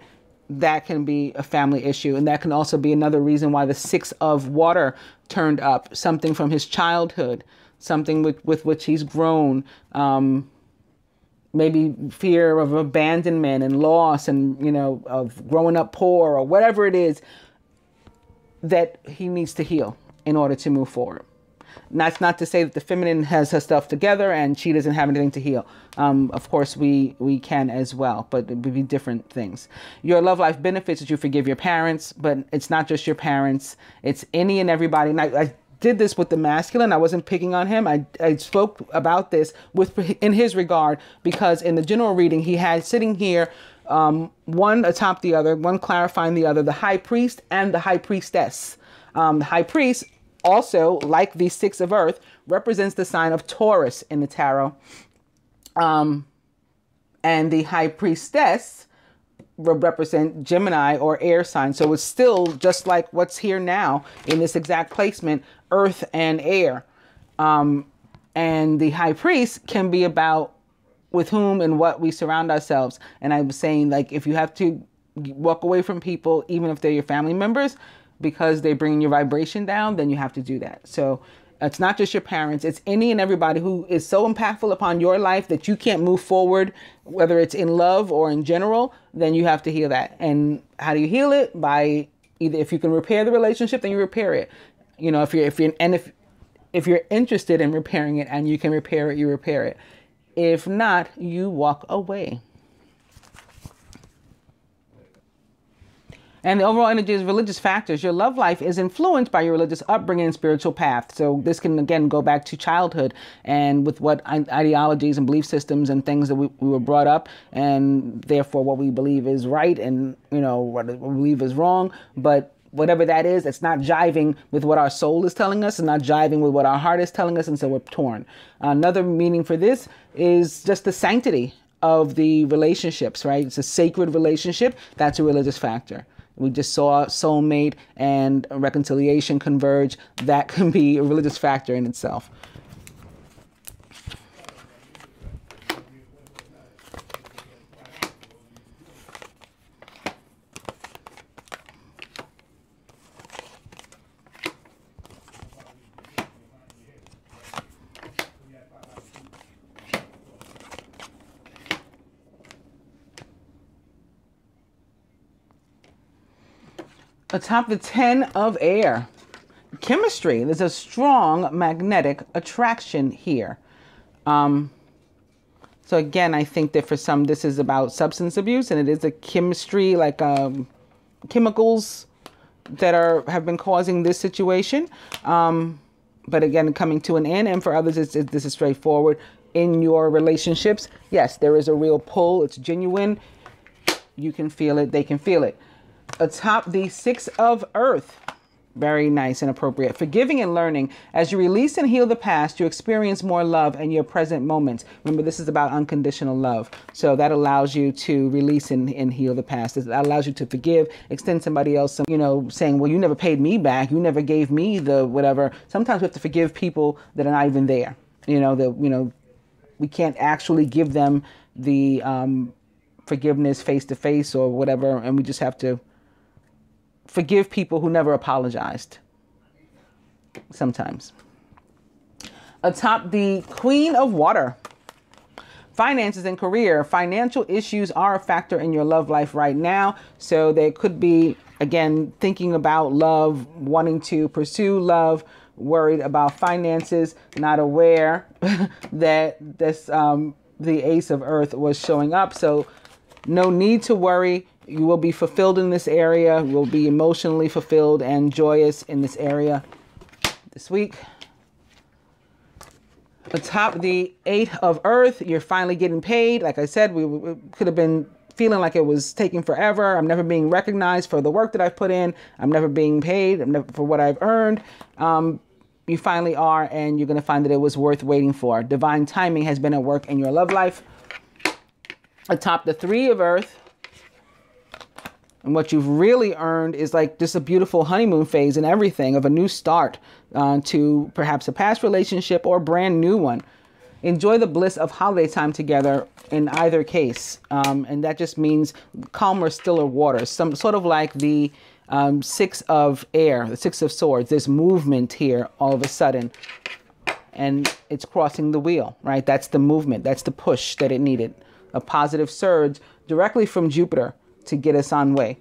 That can be a family issue. And that can also be another reason why the 6 of water turned up, something from his childhood, something with which he's grown, maybe fear of abandonment and loss and, of growing up poor or whatever it is that he needs to heal in order to move forward. And that's not to say that the feminine has her stuff together and she doesn't have anything to heal. Of course, we can as well, but it would be different things. Your love life benefits as you forgive your parents, but it's not just your parents. It's any and everybody. And I did this with the masculine. I wasn't picking on him. I spoke about this in his regard, because in the general reading, he had sitting here, one atop the other, one clarifying the other, the high priest and the high priestess. The high priest, also, like the 6 of Earth, represents the sign of Taurus in the tarot. And the high priestess would represent Gemini or air sign. So it's still just like what's here now in this exact placement, earth and air. And the high priest can be about with whom and what we surround ourselves. And I was saying, like, if you have to walk away from people, even if they're your family members, because they're bringing your vibration down, then you have to do that. So it's not just your parents, it's any and everybody who is so impactful upon your life that you can't move forward, whether it's in love or in general, then you have to heal that. And how do you heal it? By either, if you can repair the relationship, then you repair it. You know, if you're interested in repairing it and you can repair it, you repair it. If not, you walk away. And the overall energy is religious factors. Your love life is influenced by your religious upbringing and spiritual path. So this can, again, go back to childhood and with what ideologies and belief systems and things that we were brought up, and therefore what we believe is right and, you know, what we believe is wrong. But whatever that is, it's not jiving with what our soul is telling us and not jiving with what our heart is telling us. And so we're torn. Another meaning for this is just the sanctity of the relationships, right? It's a sacred relationship. That's a religious factor. We just saw soulmate and reconciliation converge. That can be a religious factor in itself. Atop the 10 of air, chemistry. There's a strong magnetic attraction here. So again, I think that for some, this is about substance abuse, and it is a chemistry, like chemicals that have been causing this situation. But again, coming to an end, and for others, this is straightforward. In your relationships, yes, there is a real pull. It's genuine. You can feel it. They can feel it. Atop the 6 of earth. Very nice and appropriate. Forgiving and learning. As you release and heal the past, you experience more love in your present moments. Remember, this is about unconditional love. So that allows you to release and heal the past. That allows you to forgive, extend somebody else some, you know, saying, well, you never paid me back. You never gave me the whatever. Sometimes we have to forgive people that are not even there. You know, that, you know, we can't actually give them the forgiveness face to face or whatever. And we just have to forgive people who never apologized. Sometimes. Atop the Queen of Water. Finances and career. Financial issues are a factor in your love life right now. So there could be, again, thinking about love, wanting to pursue love, worried about finances, not aware that this the Ace of Earth was showing up. So no need to worry. You will be fulfilled in this area. You will be emotionally fulfilled and joyous in this area this week. Atop the 8 of Earth, you're finally getting paid. Like I said, we could have been feeling like it was taking forever. I'm never being recognized for the work that I've put in. I'm never being paid for what I've earned. You finally are, and you're going to find that it was worth waiting for. Divine timing has been at work in your love life. Atop the 3 of Earth, and what you've really earned is like just a beautiful honeymoon phase and everything of a new start to perhaps a past relationship or a brand new one. Enjoy the bliss of holiday time together in either case. And that just means calmer, stiller waters. Some sort of like the 6 of air, the 6 of swords. There's movement here all of a sudden. And it's crossing the wheel, right? That's the movement. That's the push that it needed. A positive surge directly from Jupiter to get us on way.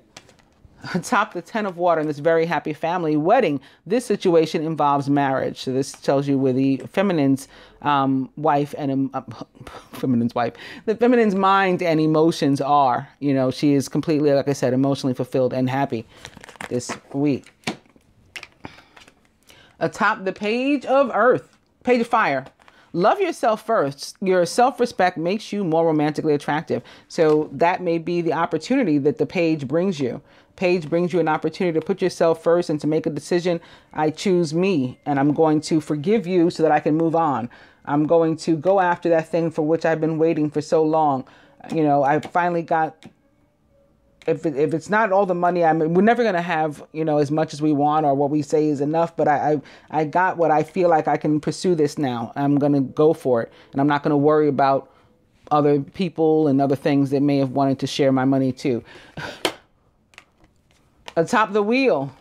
Atop the 10 of water in this very happy family wedding, this situation involves marriage. So this tells you where the feminine's wife and feminine's wife, the feminine's mind and emotions are. You know, she is completely, like I said, emotionally fulfilled and happy this week. Atop the page of earth, page of fire. Love yourself first. Your self-respect makes you more romantically attractive. So that may be the opportunity that the page brings you. Page brings you an opportunity to put yourself first and to make a decision. I choose me, and I'm going to forgive you so that I can move on. I'm going to go after that thing for which I've been waiting for so long. You know, I finally got, if it's not all the money, we're never going to have, you know, as much as we want or what we say is enough. But I got what I feel like I can pursue this now. I'm going to go for it. And I'm not going to worry about other people and other things that may have wanted to share my money too. Atop the wheel,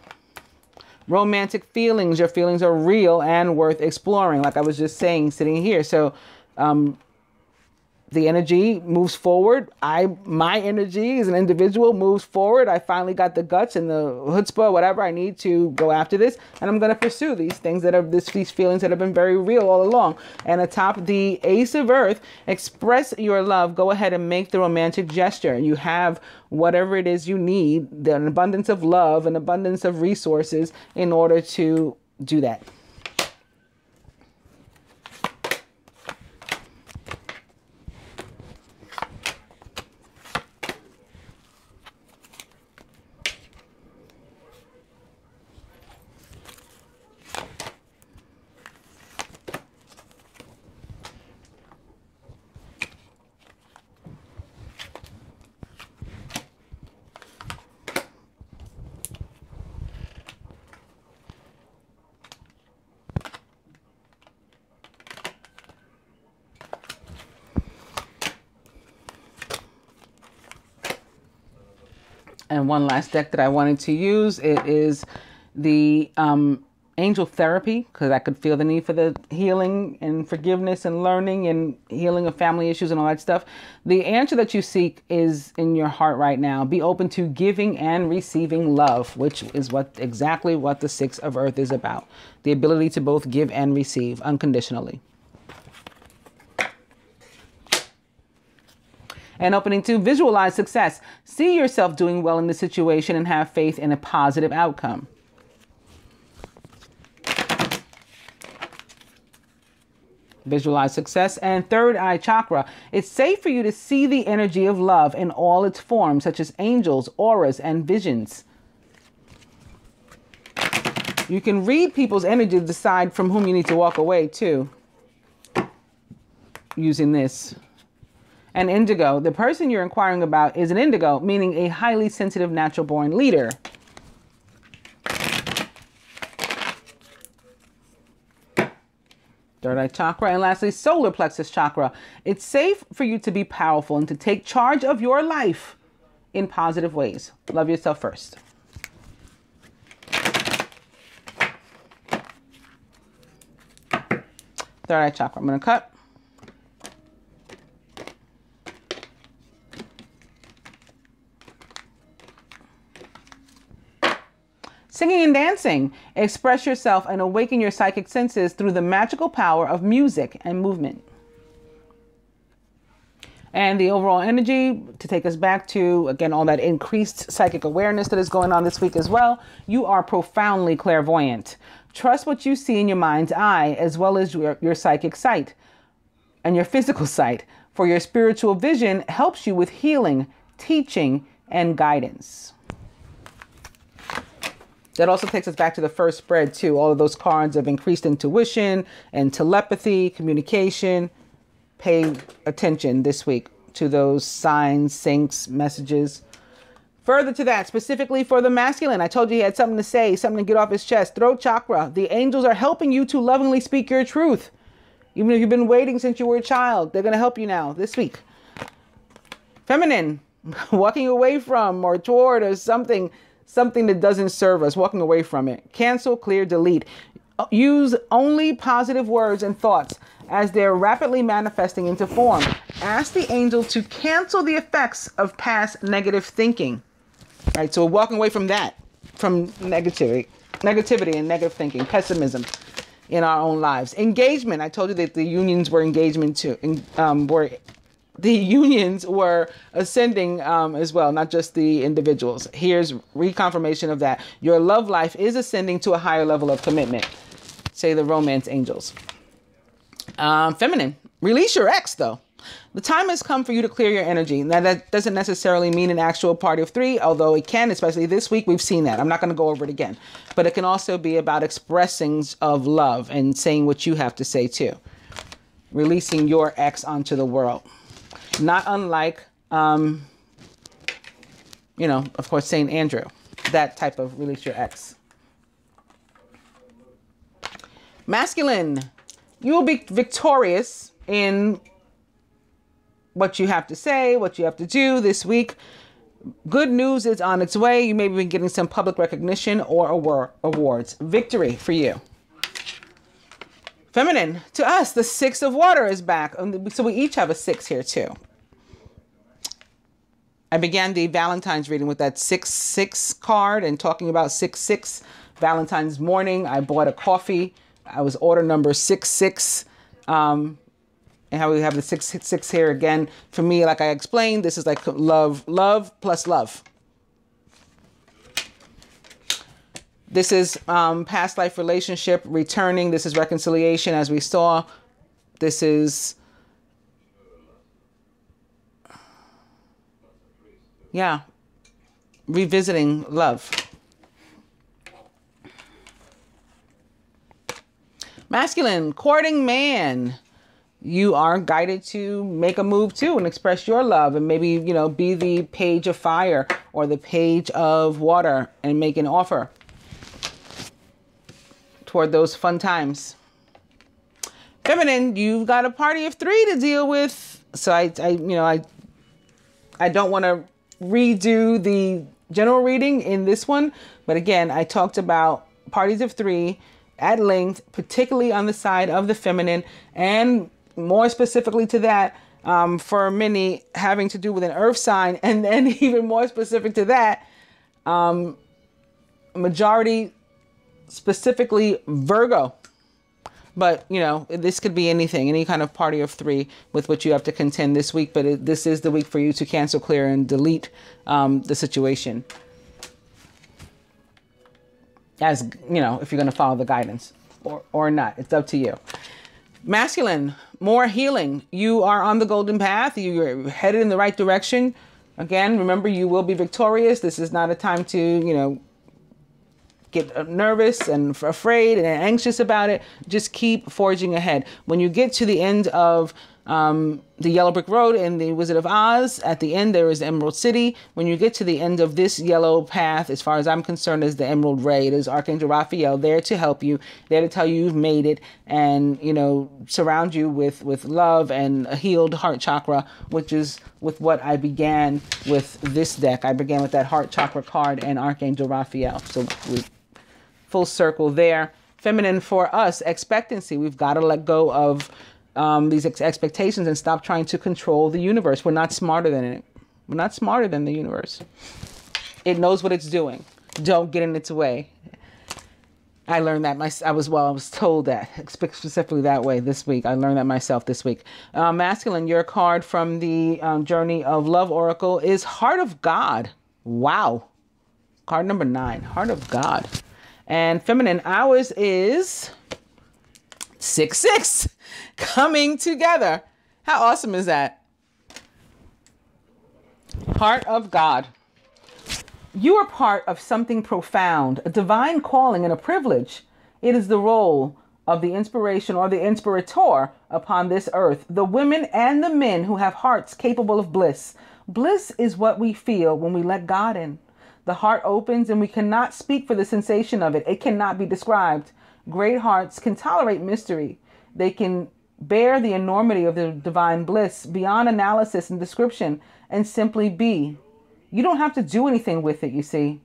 romantic feelings. Your feelings are real and worth exploring. Like I was just saying, sitting here. So, the energy moves forward. My energy as an individual moves forward. I finally got the guts and the chutzpah, whatever I need to go after this. And I'm going to pursue these things that are these feelings that have been very real all along. And atop the Ace of Earth, express your love. Go ahead and make the romantic gesture. You have whatever it is you need, an abundance of love, an abundance of resources in order to do that. And one last deck that I wanted to use, it is the Angel Therapy, because I could feel the need for the healing and forgiveness and learning and healing of family issues and all that stuff. The answer that you seek is in your heart right now. Be open to giving and receiving love, which is exactly what the Six of Earth is about. The ability to both give and receive unconditionally. And opening to visualize success. See yourself doing well in the situation and have faith in a positive outcome. Visualize success. And third eye chakra. It's safe for you to see the energy of love in all its forms, such as angels, auras, and visions. You can read people's energy to decide from whom you need to walk away too, using this. And indigo, the person you're inquiring about is an indigo, meaning a highly sensitive natural born leader. Third eye chakra. And lastly, solar plexus chakra. It's safe for you to be powerful and to take charge of your life in positive ways. Love yourself first. Third eye chakra. I'm going to cut. Singing and dancing. Express yourself and awaken your psychic senses through the magical power of music and movement. And the overall energy to take us back to, again, all that increased psychic awareness that is going on this week as well. You are profoundly clairvoyant. Trust what you see in your mind's eye as well as your psychic sight and your physical sight. For your spiritual vision helps you with healing, teaching, and guidance. That also takes us back to the first spread too. All of those cards of increased intuition and telepathy, communication. Pay attention this week to those signs, syncs, messages. Further to that, specifically for the masculine, I told you he had something to say, something to get off his chest. Throat chakra. The angels are helping you to lovingly speak your truth. Even if you've been waiting since you were a child, they're going to help you now this week. Feminine. Walking away from or toward or something that doesn't serve us, walking away from it. Cancel, clear, delete. Use only positive words and thoughts as they're rapidly manifesting into form. Ask the angel to cancel the effects of past negative thinking. Right, so we're walking away from that, from negativity and negative thinking, pessimism in our own lives. Engagement. I told you that the unions were engagement too. The unions were ascending as well, not just the individuals. Here's reconfirmation of that. Your love life is ascending to a higher level of commitment. Say the romance angels. Feminine. Release your ex, though. The time has come for you to clear your energy. Now, that doesn't necessarily mean an actual party of three, although it can, especially this week. We've seen that. I'm not going to go over it again. But it can also be about expressings of love and saying what you have to say, too. Releasing your ex onto the world. Not unlike, of course, St. Andrew. That type of release your ex. Masculine. You will be victorious in what you have to say, what you have to do this week. Good news is on its way. You may be getting some public recognition or awards. Victory for you. Feminine, to us, the Six of Water is back. So we each have a 6 here too. I began the Valentine's reading with that 6-6 card and talking about 6-6. Valentine's morning, I bought a coffee. I was order number 66. And how we have the 666 here again. For me, like I explained, this is like love plus love. This is past life relationship returning. This is reconciliation, as we saw. This is, yeah, revisiting love. Masculine, courting man. You are guided to make a move too and express your love and maybe, you know, be the page of fire or the page of water and make an offer toward those fun times. Feminine, you've got a party of 3 to deal with. So I don't want to redo the general reading in this one. But again, I talked about parties of 3 at length, particularly on the side of the feminine, and more specifically to that, for many having to do with an earth sign, and then even more specific to that, majority specifically Virgo. But, you know, this could be anything, any kind of party of 3 with which you have to contend this week. But this is the week for you to cancel, clear, and delete the situation. As, you know, if you're going to follow the guidance or not, it's up to you. Masculine, more healing. You are on the golden path. You're headed in the right direction. Again, remember, you will be victorious. This is not a time to, you know, get nervous and afraid and anxious about it. Just keep forging ahead. When you get to the end of the Yellow Brick Road in the Wizard of Oz, at the end there is the Emerald City. When you get to the end of this yellow path, as far as I'm concerned, is the Emerald Ray. It is Archangel Raphael there to help you, there to tell you you've made it, and, you know, surround you with love and a healed heart chakra, which is with what I began with this deck. I began with that heart chakra card and Archangel Raphael. So we full circle there. Feminine for us, expectancy. We've got to let go of these expectations and stop trying to control the universe. We're not smarter than it. We're not smarter than the universe. It knows what it's doing. Don't get in its way. I learned that I was told that specifically that way this week. I learned that myself this week. Masculine, your card from the Journey of Love Oracle is Heart of God. Wow. Card number 9, Heart of God. And feminine, ours is 6-6. Coming together. How awesome is that? Heart of God. You are part of something profound, a divine calling and a privilege. It is the role of the inspiration or the inspirator upon this earth, the women and the men who have hearts capable of bliss. Bliss is what we feel when we let God in. The heart opens and we cannot speak for the sensation of it. It cannot be described. Great hearts can tolerate mystery. They can bear the enormity of the divine bliss beyond analysis and description and simply be. You don't have to do anything with it, you see.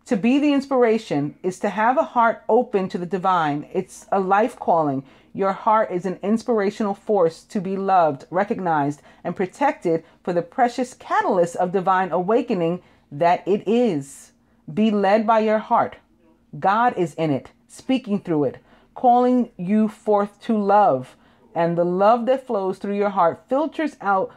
To be the inspiration is to have a heart open to the divine. It's a life calling. Your heart is an inspirational force to be loved, recognized, and protected for the precious catalyst of divine awakening that it is. Be led by your heart. God is in it, speaking through it, calling you forth to love. And the love that flows through your heart filters out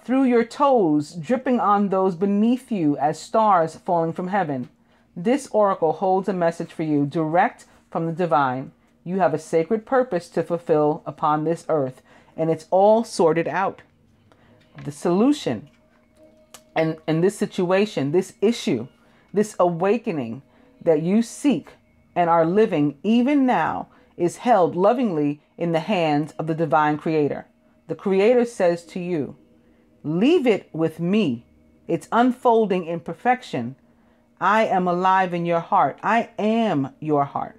through your toes, dripping on those beneath you as stars falling from heaven. This oracle holds a message for you, direct from the divine. You have a sacred purpose to fulfill upon this earth, and it's all sorted out. The solution and this situation, this issue, this awakening that you seek and are living even now is held lovingly in the hands of the divine creator. The creator says to you, leave it with me. It's unfolding in perfection. I am alive in your heart. I am your heart.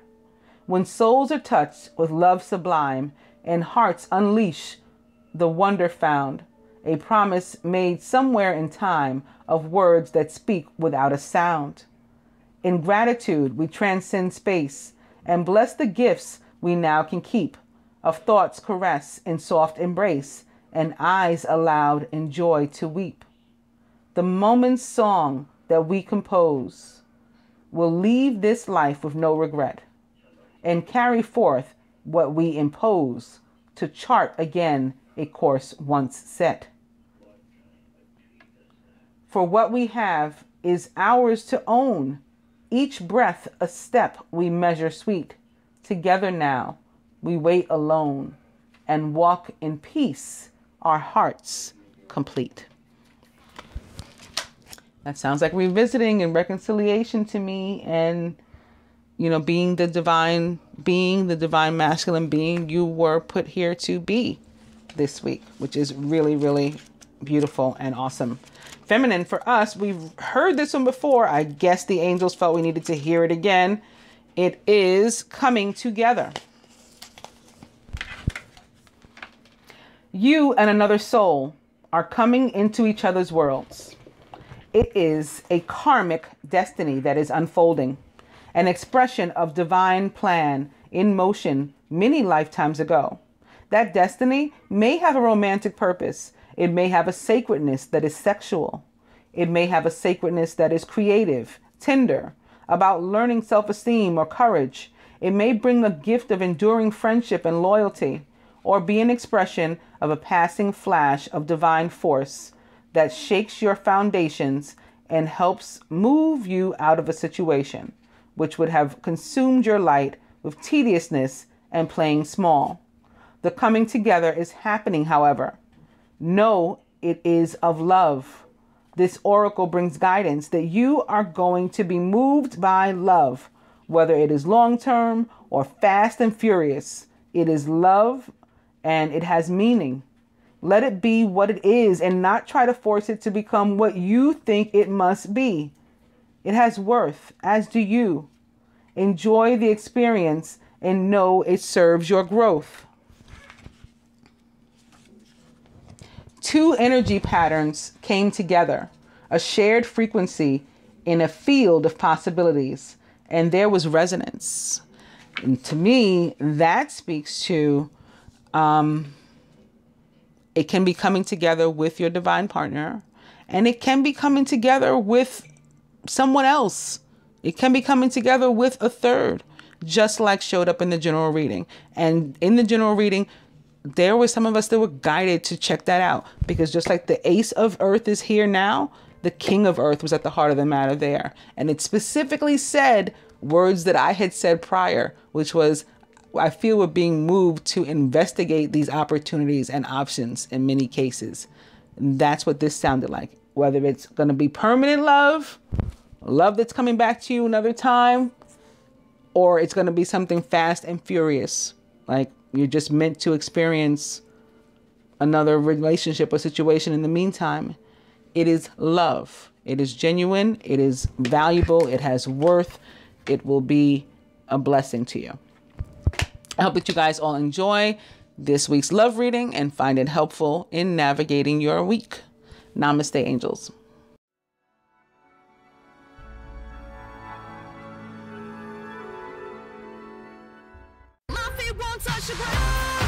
When souls are touched with love sublime and hearts unleash the wonder found, a promise made somewhere in time of words that speak without a sound. In gratitude, we transcend space and bless the gifts we now can keep, of thoughts caress in soft embrace and eyes allowed in joy to weep. The moment's song that we compose will leave this life with no regret and carry forth what we impose to chart again a course once set. For what we have is ours to own, each breath a step we measure sweet. Together now we wait alone and walk in peace, our hearts complete. That sounds like revisiting and reconciliation to me, and being the divine masculine being you were put here to be this week, which is really, really beautiful and awesome. Feminine, for us, we've heard this one before. I guess the angels felt we needed to hear it again. It is coming together. You and another soul are coming into each other's worlds. It is a karmic destiny that is unfolding, an expression of divine plan in motion many lifetimes ago. That destiny may have a romantic purpose. It may have a sacredness that is sexual. It may have a sacredness that is creative, tender, about learning self-esteem or courage. It may bring a gift of enduring friendship and loyalty, or be an expression of a passing flash of divine force that shakes your foundations and helps move you out of a situation which would have consumed your light with tediousness and playing small. The coming together is happening, however. Know it is of love. This oracle brings guidance that you are going to be moved by love, whether it is long-term or fast and furious. It is love and it has meaning. Let it be what it is and not try to force it to become what you think it must be. It has worth, as do you. Enjoy the experience and know it serves your growth. Two energy patterns came together, a shared frequency in a field of possibilities, and there was resonance. And to me, that speaks to it can be coming together with your divine partner, and it can be coming together with someone else. It can be coming together with a third, just like showed up in the general reading. And in the general reading, there were some of us that were guided to check that out, because just like the Ace of Earth is here now, the King of Earth was at the heart of the matter there. And it specifically said words that I had said prior, which was, I feel we're being moved to investigate these opportunities and options in many cases. And that's what this sounded like. Whether it's going to be permanent love that's coming back to you another time, or it's going to be something fast and furious. Like you're just meant to experience another relationship or situation in the meantime. It is love. It is genuine. It is valuable. It has worth. It will be a blessing to you. I hope that you guys all enjoy this week's love reading and find it helpful in navigating your week. Namaste, angels. My feet won't touch the ground.